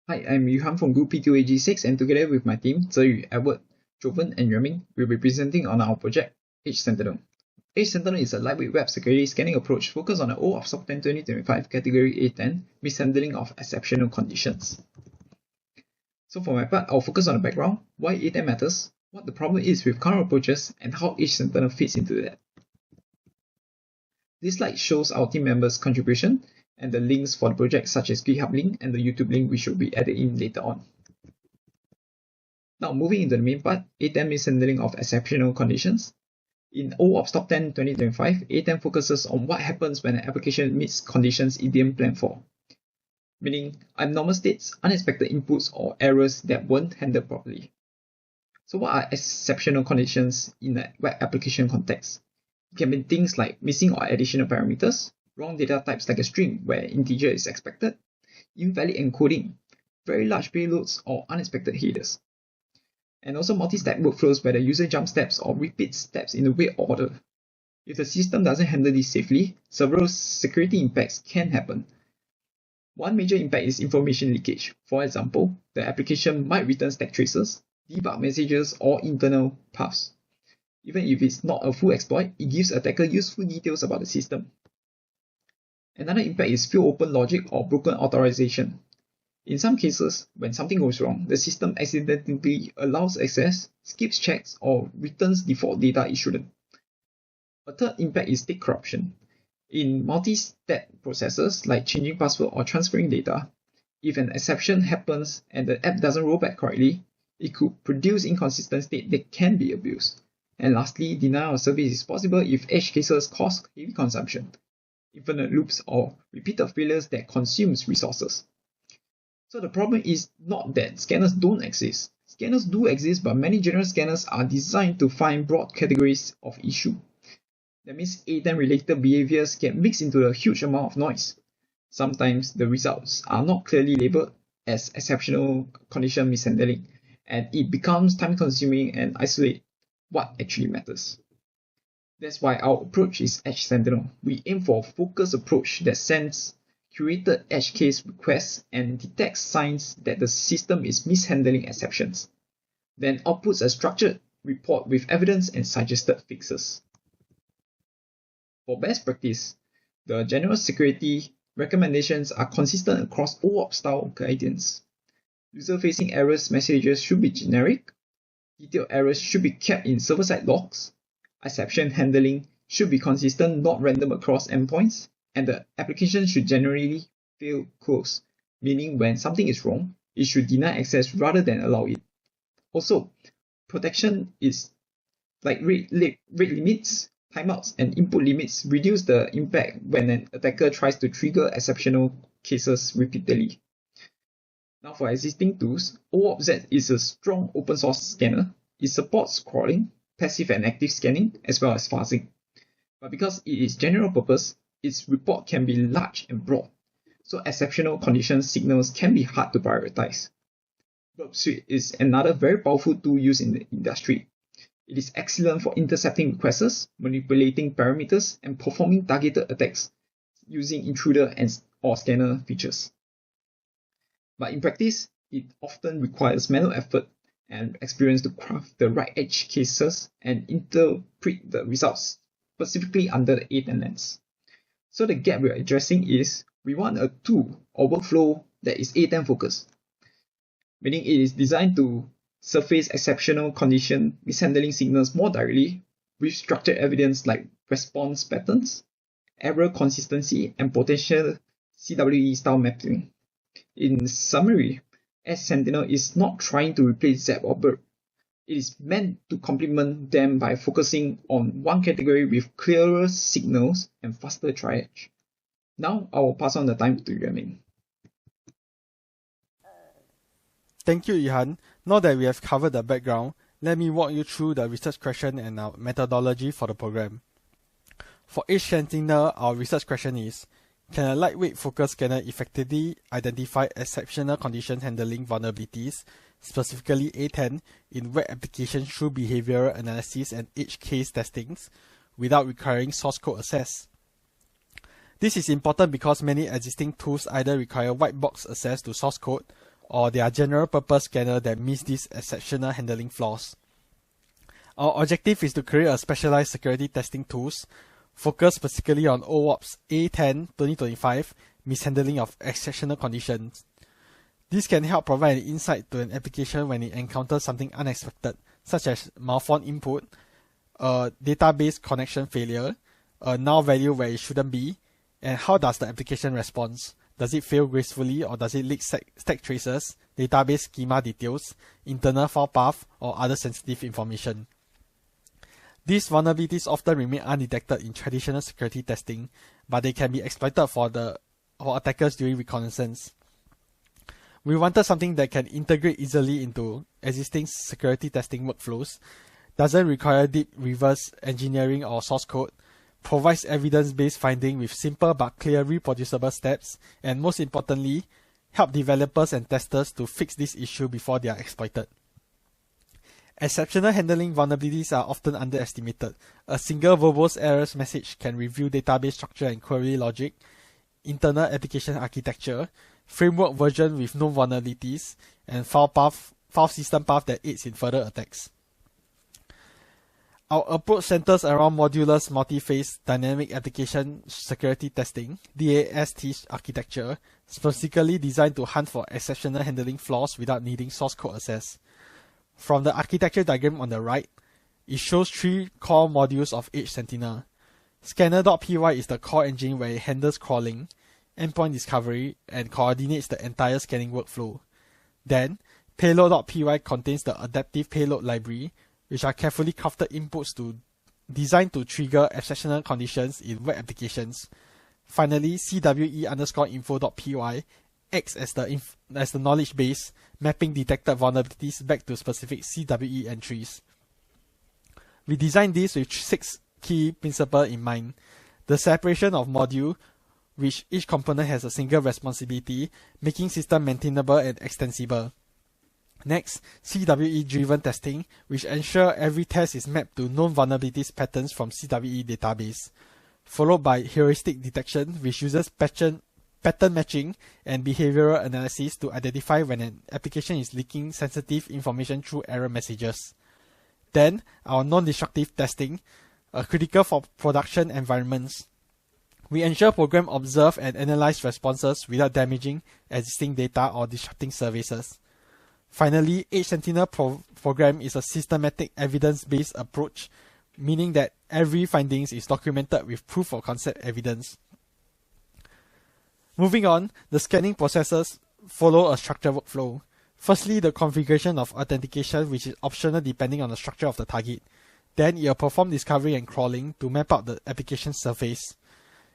Hi, I'm Yuhan from Group P2AG6, and together with my team, Zeyu, Edward, Joven, and Yuanming, we'll be presenting on our project, Edge Sentinel. Edge Sentinel is a lightweight web security scanning approach focused on the OAuth SOC 10 2025 Category A10, mishandling of exceptional conditions. So for my part, I'll focus on the background, why A10 matters, what the problem is with current approaches, and how Edge Sentinel fits into that. This slide shows our team members' contribution and the links for the project, such as GitHub link and the YouTube link, which will be added in later on. Now moving into the main part, A10 mishandling of exceptional conditions. In OAuth SOC 10 2025, A10 focuses on what happens when an application meets conditions it didn't plan for, meaning abnormal states, unexpected inputs, or errors that weren't handled properly. So what are exceptional conditions in a web application context? It can be things like missing or additional parameters, wrong data types like a string where integer is expected, invalid encoding, very large payloads, or unexpected headers. And also multi-step workflows where the user jumps steps or repeats steps in a weird order. If the system doesn't handle this safely, several security impacts can happen. One major impact is information leakage. For example, the application might return stack traces, debug messages, or internal paths. Even if it's not a full exploit, it gives attacker useful details about the system. Another impact is field open logic or broken authorization. In some cases, when something goes wrong, the system accidentally allows access, skips checks, or returns default data it shouldn't. A third impact is state corruption. In multi-step processes like changing password or transferring data, if an exception happens and the app doesn't roll back correctly, it could produce inconsistent state that can be abused. And lastly, denial of service is possible if edge cases cause heavy consumption, infinite loops, or repeated failures that consumes resources. So the problem is not that scanners don't exist. Scanners do exist, but many general scanners are designed to find broad categories of issue. That means A10 related behaviors get mixed into a huge amount of noise. Sometimes the results are not clearly labeled as exceptional condition mishandling, and it becomes time consuming and isolate what actually matters. That's why our approach is Edge Sentinel. We aim for a focused approach that sends curated edge case requests and detects signs that the system is mishandling exceptions, then outputs a structured report with evidence and suggested fixes. For best practice, the general security recommendations are consistent across OAuth style guidance. User-facing errors messages should be generic, detailed errors should be kept in server-side logs, exception handling should be consistent, not random across endpoints, and the application should generally fail close, meaning when something is wrong, it should deny access rather than allow it. Also, protection is like rate limits, timeouts, and input limits reduce the impact when an attacker tries to trigger exceptional cases repeatedly. Now for existing tools, OAuth is a strong open source scanner. It supports crawling, passive and active scanning, as well as fuzzing. But because it is general purpose, its report can be large and broad, so exceptional condition signals can be hard to prioritize. Burp Suite is another very powerful tool used in the industry. It is excellent for intercepting requests, manipulating parameters, and performing targeted attacks using intruder or scanner features. But in practice, it often requires manual effort and experience to craft the right edge cases and interpret the results, specifically under the A10 lens. So the gap we're addressing is we want a tool or workflow that is A10 focused, meaning it is designed to surface exceptional condition mishandling signals more directly with structured evidence like response patterns, error consistency, and potential CWE style mapping. In summary, Edge Sentinel is not trying to replace Zap or Burp. It is meant to complement them by focusing on one category with clearer signals and faster triage. Now I will pass on the time to Yuanming. Thank you, Ihan. Now that we have covered the background, let me walk you through the research question and our methodology for the program. For Edge Sentinel, our research question is, can a lightweight focus scanner effectively identify exceptional condition handling vulnerabilities, specifically A10, in web applications through behavioral analysis and edge case testings, without requiring source code access? This is important because many existing tools either require white box access to source code or they are general purpose scanner that miss these exceptional handling flaws. Our objective is to create a specialized security testing tools focused specifically on OWASP A10-2025 mishandling of exceptional conditions. This can help provide an insight to an application when it encounters something unexpected, such as malformed input, a database connection failure, a null value where it shouldn't be, and how does the application respond? Does it fail gracefully, or does it leak stack traces, database schema details, internal file path, or other sensitive information? These vulnerabilities often remain undetected in traditional security testing, but they can be exploited for attackers during reconnaissance. We wanted something that can integrate easily into existing security testing workflows, doesn't require deep reverse engineering or source code, provides evidence-based finding with simple but clear reproducible steps, and most importantly, help developers and testers to fix this issue before they are exploited. Exceptional handling vulnerabilities are often underestimated. A single verbose errors message can reveal database structure and query logic, internal application architecture, framework version with known vulnerabilities, and file system path that aids in further attacks. Our approach centers around modular multi-phase dynamic application security testing (DAST) architecture, specifically designed to hunt for exceptional handling flaws without needing source code access. From the architecture diagram on the right, it shows three core modules of Edge Sentinel. Scanner.py is the core engine where it handles crawling, endpoint discovery, and coordinates the entire scanning workflow. Then, Payload.py contains the adaptive payload library, which are carefully crafted inputs designed to trigger exceptional conditions in web applications. Finally, CWE_info.py acts as the knowledge base, mapping detected vulnerabilities back to specific CWE entries. We designed this with 6 key principles in mind. The separation of module, which each component has a single responsibility, making system maintainable and extensible. Next, CWE-driven testing, which ensure every test is mapped to known vulnerabilities patterns from CWE database. Followed by heuristic detection, which uses pattern matching and behavioral analysis to identify when an application is leaking sensitive information through error messages. Then, our non-destructive testing, critical for production environments. We ensure program observe and analyze responses without damaging existing data or disrupting services. Finally, Edge Sentinel program is a systematic evidence-based approach, meaning that every findings is documented with proof of concept evidence. Moving on, the scanning processes follow a structured workflow. Firstly, the configuration of authentication, which is optional depending on the structure of the target. Then it will perform discovery and crawling to map out the application surface.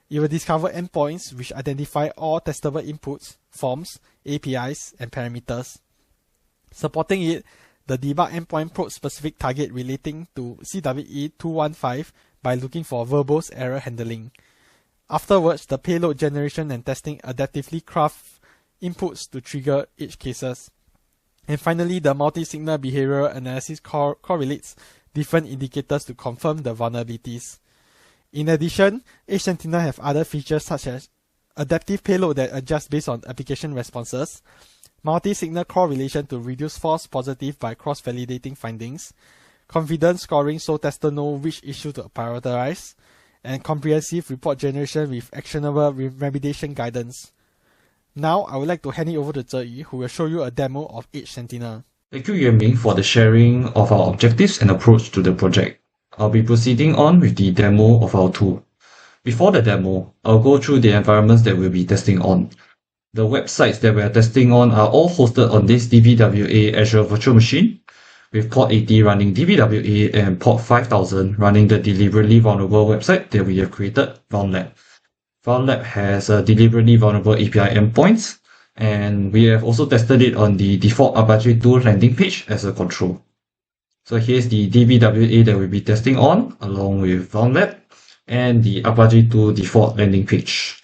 It will discover endpoints which identify all testable inputs, forms, APIs, and parameters. Supporting it, the debug endpoint probes specific target relating to CWE215 by looking for verbose error handling. Afterwards, the payload generation and testing adaptively craft inputs to trigger edge cases. And finally, the multi-signal behavioral analysis correlates different indicators to confirm the vulnerabilities. In addition, Edge Sentinel have other features such as adaptive payload that adjusts based on application responses, multi-signal correlation to reduce false positive by cross-validating findings, confidence scoring so testers know which issue to prioritize, and comprehensive report generation with actionable remediation guidance. Now, I would like to hand it over to Zhe, who will show you a demo of Edge Sentinel. Thank you, Yuan-Ming, for the sharing of our objectives and approach to the project. I'll be proceeding on with the demo of our tool. Before the demo, I'll go through the environments that we'll be testing on. The websites that we are testing on are all hosted on this DBWA Azure Virtual Machine, with port 80 running DBWA and port 5000 running the deliberately vulnerable website that we have created, VulnLab. VulnLab has deliberately vulnerable API endpoints, and we have also tested it on the default Apache 2 landing page as a control. So here's the DBWA that we'll be testing on, along with VulnLab, and the Apache 2 default landing page.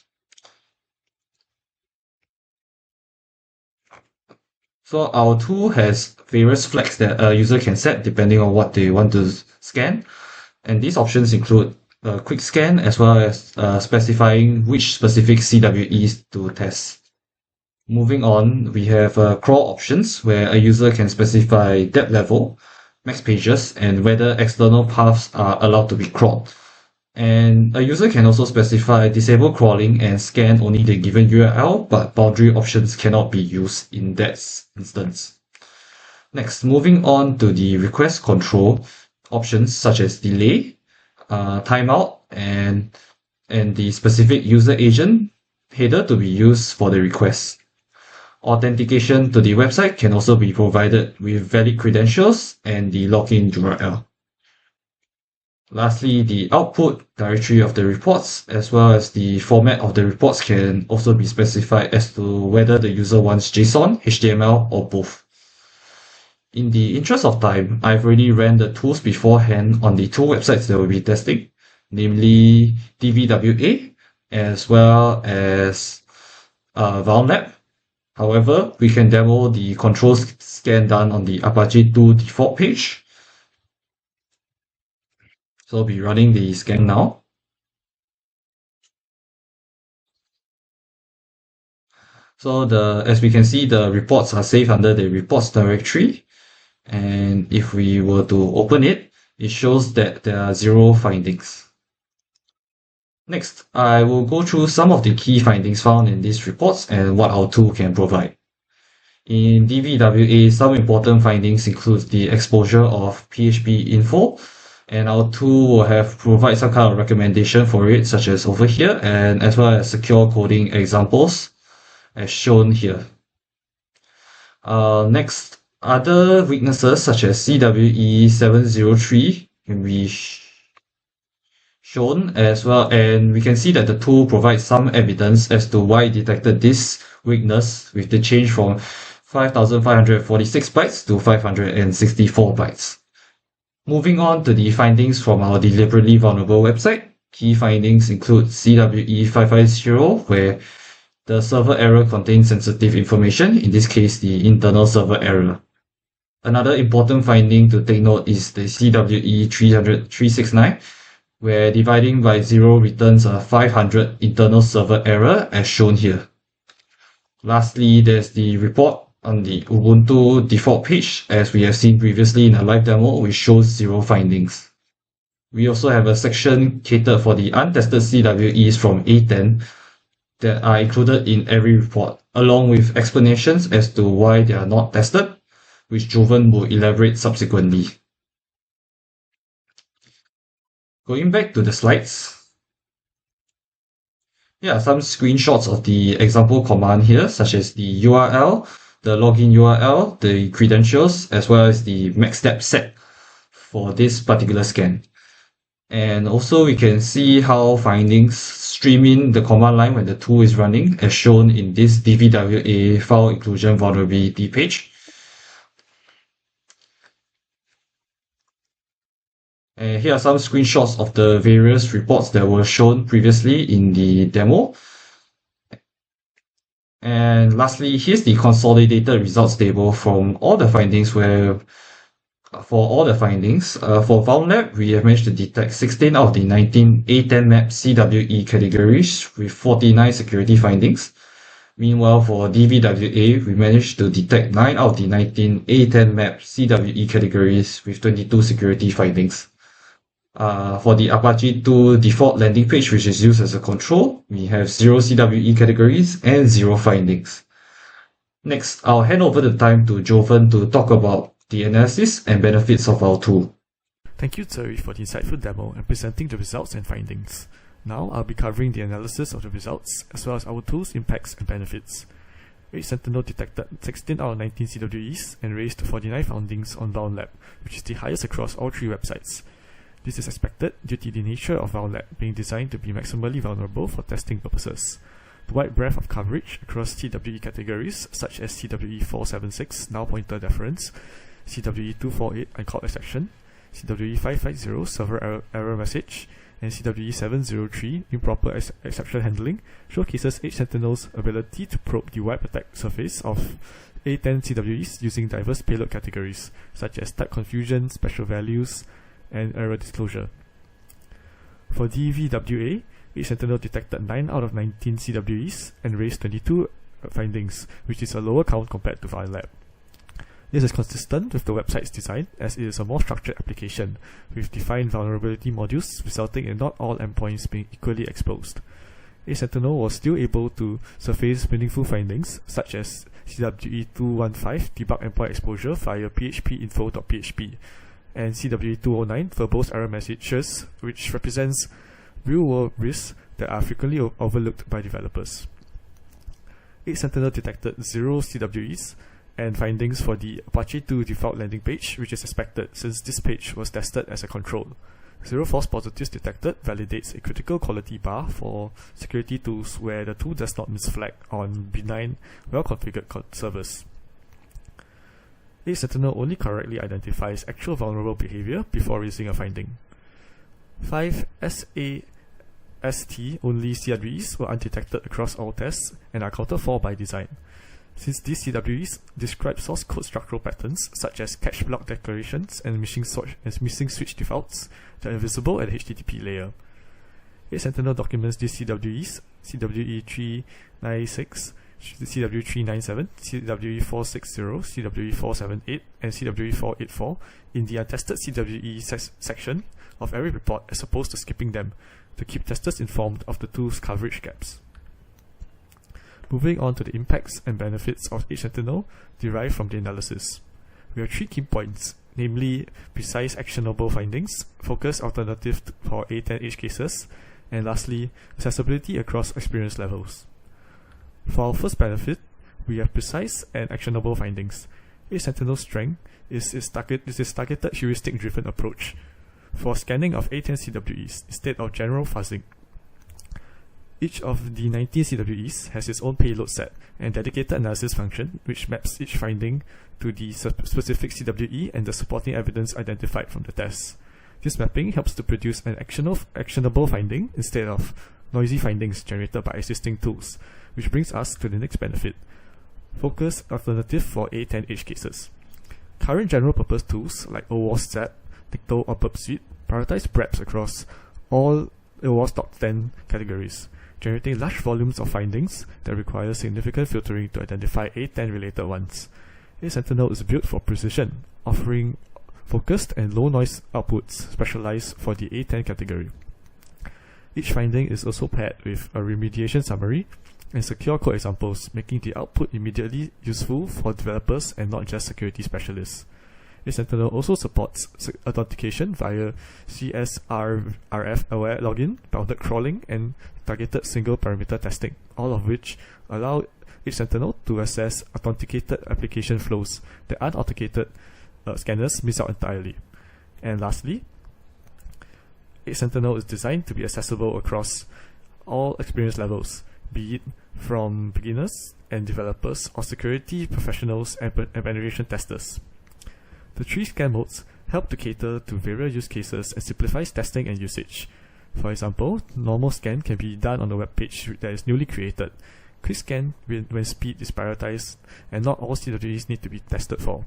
So our tool has various flags that a user can set depending on what they want to scan. And these options include a quick scan as well as specifying which specific CWEs to test. Moving on, we have crawl options where a user can specify depth level, max pages, and whether external paths are allowed to be crawled. And a user can also specify disable crawling and scan only the given URL, but boundary options cannot be used in that instance. Next, moving on to the request control options such as delay, timeout, and the specific user agent header to be used for the request. Authentication to the website can also be provided with valid credentials and the login URL. Lastly, the output directory of the reports as well as the format of the reports can also be specified as to whether the user wants JSON, HTML, or both. In the interest of time, I've already ran the tools beforehand on the two websites that we'll be testing, namely DVWA as well as ValLab. However, we can demo the control scan done on the Apache 2 default page. So I'll be running the scan now. So as we can see, the reports are saved under the reports directory. And if we were to open it, it shows that there are 0 findings. Next, I will go through some of the key findings found in these reports and what our tool can provide. In DVWA, some important findings include the exposure of PHP info, and our tool will provide some kind of recommendation for it, such as over here, and as well as secure coding examples, as shown here. Next, other weaknesses such as CWE703 can be shown as well, and we can see that the tool provides some evidence as to why it detected this weakness with the change from 5,546 bytes to 564 bytes. Moving on to the findings from our deliberately vulnerable website, key findings include CWE550, where the server error contains sensitive information, in this case the internal server error. Another important finding to take note is the CWE369, where dividing by 0 returns a 500 internal server error as shown here. Lastly, there's the report on the Ubuntu default page, as we have seen previously in a live demo, which shows 0 findings. We also have a section catered for the untested CWEs from A10 that are included in every report, along with explanations as to why they are not tested, which Jovan will elaborate subsequently. Going back to the slides, here are some screenshots of the example command here, such as the URL, the login URL, the credentials, as well as the max step set for this particular scan. And also we can see how findings stream in the command line when the tool is running, as shown in this DVWA file inclusion vulnerability page. And here are some screenshots of the various reports that were shown previously in the demo. And lastly, here's the consolidated results table from all the findings for ValLab, we have managed to detect 16 out of the 19 A10 map CWE categories with 49 security findings. Meanwhile, for DVWA, we managed to detect 9 out of the 19 A10 map CWE categories with 22 security findings. For the Apache 2 default landing page, which is used as a control, we have 0 CWE categories and 0 findings. Next, I'll hand over the time to Jovan to talk about the analysis and benefits of our tool. Thank you, Terry, for the insightful demo and presenting the results and findings. Now, I'll be covering the analysis of the results, as well as our tool's impacts and benefits. Edge Sentinel detected 16 out of 19 CWEs and raised 49 findings on ValLab, which is the highest across all 3 websites. This is expected due to the nature of ValLab being designed to be maximally vulnerable for testing purposes. The wide breadth of coverage across CWE categories such as CWE476 null pointer deference, CWE248 uncalled exception, CWE550 server error message, and CWE703 improper exception handling showcases Edge Sentinel's ability to probe the web attack surface of A10 CWEs using diverse payload categories such as type confusion, special values, and error disclosure. For DVWA, Edge Sentinel detected 9 out of 19 CWEs and raised 22 findings, which is a lower count compared to FileLab. This is consistent with the website's design, as it is a more structured application, with defined vulnerability modules resulting in not all endpoints being equally exposed. Sentinel was still able to surface meaningful findings, such as CWE215 debug endpoint exposure via phpinfo.php, and CWE209 verbose error messages, which represents real-world risks that are frequently overlooked by developers. Sentinel detected 0 CWEs and findings for the Apache 2 default landing page, which is expected since this page was tested as a control. 0 false positives detected validates a critical quality bar for security tools where the tool does not misflag on benign, well-configured servers. Sentinel only correctly identifies actual vulnerable behavior before raising a finding. 5 SAST only CWEs were undetected across all tests and are accounted for by design, since these CWEs describe source code structural patterns such as cache block declarations and missing switch defaults that are visible at the HTTP layer. Sentinel documents these CWEs, CWE396, CWE397, CWE460, CWE478, and CWE484 in the untested CWE section of every report, as opposed to skipping them, to keep testers informed of the tool's coverage gaps. Moving on to the impacts and benefits of Sentinel derived from the analysis. We have 3 key points, namely precise actionable findings, focused alternative for A10 edge cases, and lastly, accessibility across experience levels. For our first benefit, we have precise and actionable findings. Sentinel's strength is its targeted heuristic-driven approach for scanning of A10 CWEs instead of general fuzzing. Each of the 19 CWEs has its own payload set and dedicated analysis function, which maps each finding to the specific CWE and the supporting evidence identified from the tests. This mapping helps to produce an actionable finding instead of noisy findings generated by existing tools, which brings us to the next benefit: focused alternative for A10 edge cases. Current general-purpose tools like OWASP, Dicto, or Burp Suite prioritize breadth across all OWASP top 10 categories, generating large volumes of findings that require significant filtering to identify A10 related ones. Sentinel is built for precision, offering focused and low noise outputs specialized for the A10 category. Each finding is also paired with a remediation summary and secure code examples, making the output immediately useful for developers and not just security specialists. Sentinel also supports authentication via CSRF-aware login, bounded crawling, and targeted single parameter testing, all of which allow Sentinel to access authenticated application flows that unauthenticated scanners miss out entirely. And lastly, Sentinel is designed to be accessible across all experience levels, be it from beginners and developers or security professionals and penetration testers. The 3 scan modes help to cater to various use cases and simplifies testing and usage. For example, normal scan can be done on a web page that is newly created. Quick scan when speed is prioritized and not all CWEs need to be tested for.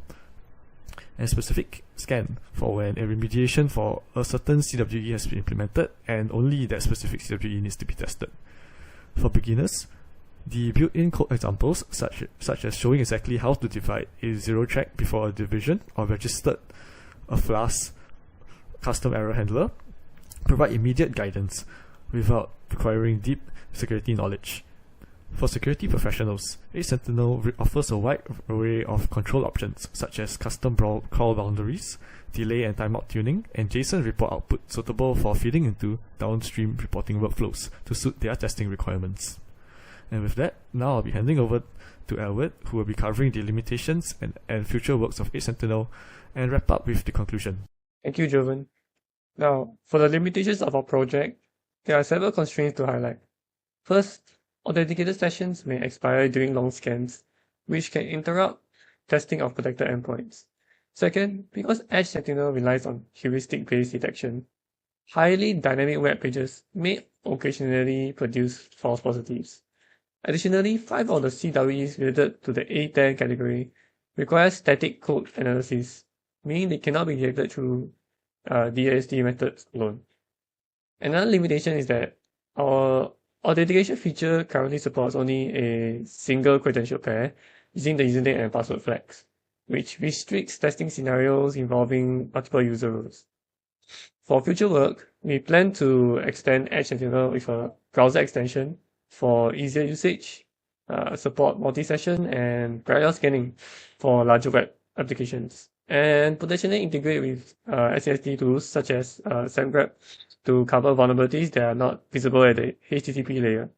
And specific scan for when a remediation for a certain CWE has been implemented and only that specific CWE needs to be tested. For beginners, the built-in code examples, such as showing exactly how to divide a zero track before a division or registered a Flask custom error handler, provide immediate guidance without requiring deep security knowledge. For security professionals, Sentinel offers a wide array of control options such as custom call boundaries, delay and timeout tuning, and JSON report output suitable for feeding into downstream reporting workflows to suit their testing requirements. And with that, now I'll be handing over to Elwood, who will be covering the limitations and future works of Sentinel, and wrap up with the conclusion. Thank you, Jovan. Now, for the limitations of our project, there are several constraints to highlight. First, authenticated sessions may expire during long scans, which can interrupt testing of protected endpoints. Second, because Edge Sentinel relies on heuristic-based detection, highly dynamic web pages may occasionally produce false positives. Additionally, 5 of the CWEs related to the A10 category require static code analysis, meaning they cannot be detected through DASD methods alone. Another limitation is that our authentication feature currently supports only a single credential pair using the username and password flags, which restricts testing scenarios involving multiple user roles. For future work, we plan to extend Edge Sentinel with a browser extension for easier usage, support multi-session and parallel scanning for larger web applications, and potentially integrate with SAST tools such as SendGrab to cover vulnerabilities that are not visible at the HTTP layer.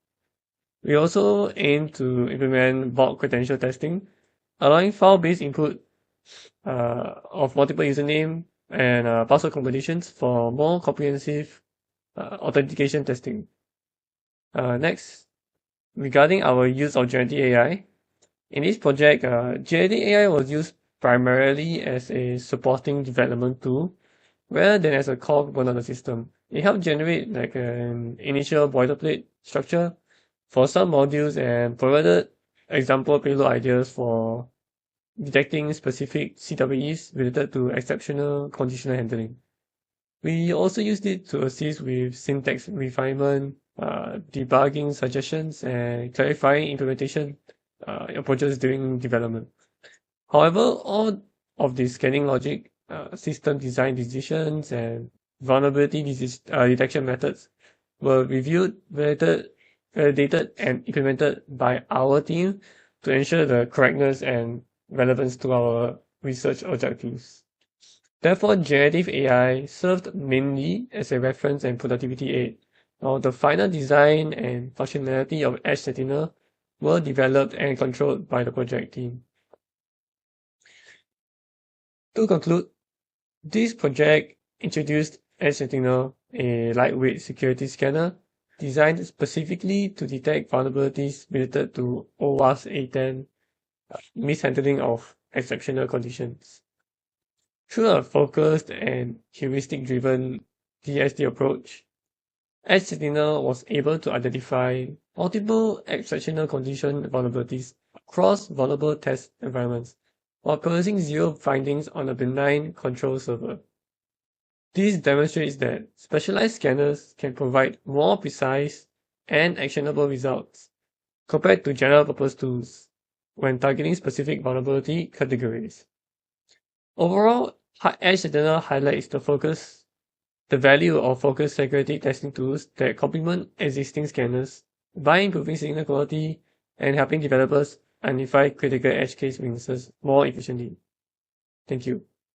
We also aim to implement bulk credential testing, allowing file-based input of multiple username and password combinations for more comprehensive authentication testing. Next, regarding our use of generative AI, in this project, generative AI was used primarily as a supporting development tool rather than as a core component of the system. It helped generate like an initial boilerplate structure for some modules and provided example payload ideas for detecting specific CWEs related to exceptional conditional handling. We also used it to assist with syntax refinement, debugging suggestions, and clarifying implementation approaches during development. However, all of the scanning logic, system design decisions, and vulnerability detection methods were reviewed, validated, and implemented by our team to ensure the correctness and relevance to our research objectives. Therefore, generative AI served mainly as a reference and productivity aid, while the final design and functionality of Edge Sentinel were developed and controlled by the project team. To conclude, this project introduced Edge Sentinel, a lightweight security scanner designed specifically to detect vulnerabilities related to OWASP A10 mishandling of exceptional conditions. Through a focused and heuristic-driven DSD approach, Edge Sentinel was able to identify multiple exceptional condition vulnerabilities across vulnerable test environments, while producing zero findings on a benign control server. This demonstrates that specialized scanners can provide more precise and actionable results compared to general-purpose tools when targeting specific vulnerability categories. Overall, Edge Sentinel highlights the value of focused security testing tools that complement existing scanners by improving signal quality and helping developers identify critical edge case weaknesses more efficiently. Thank you.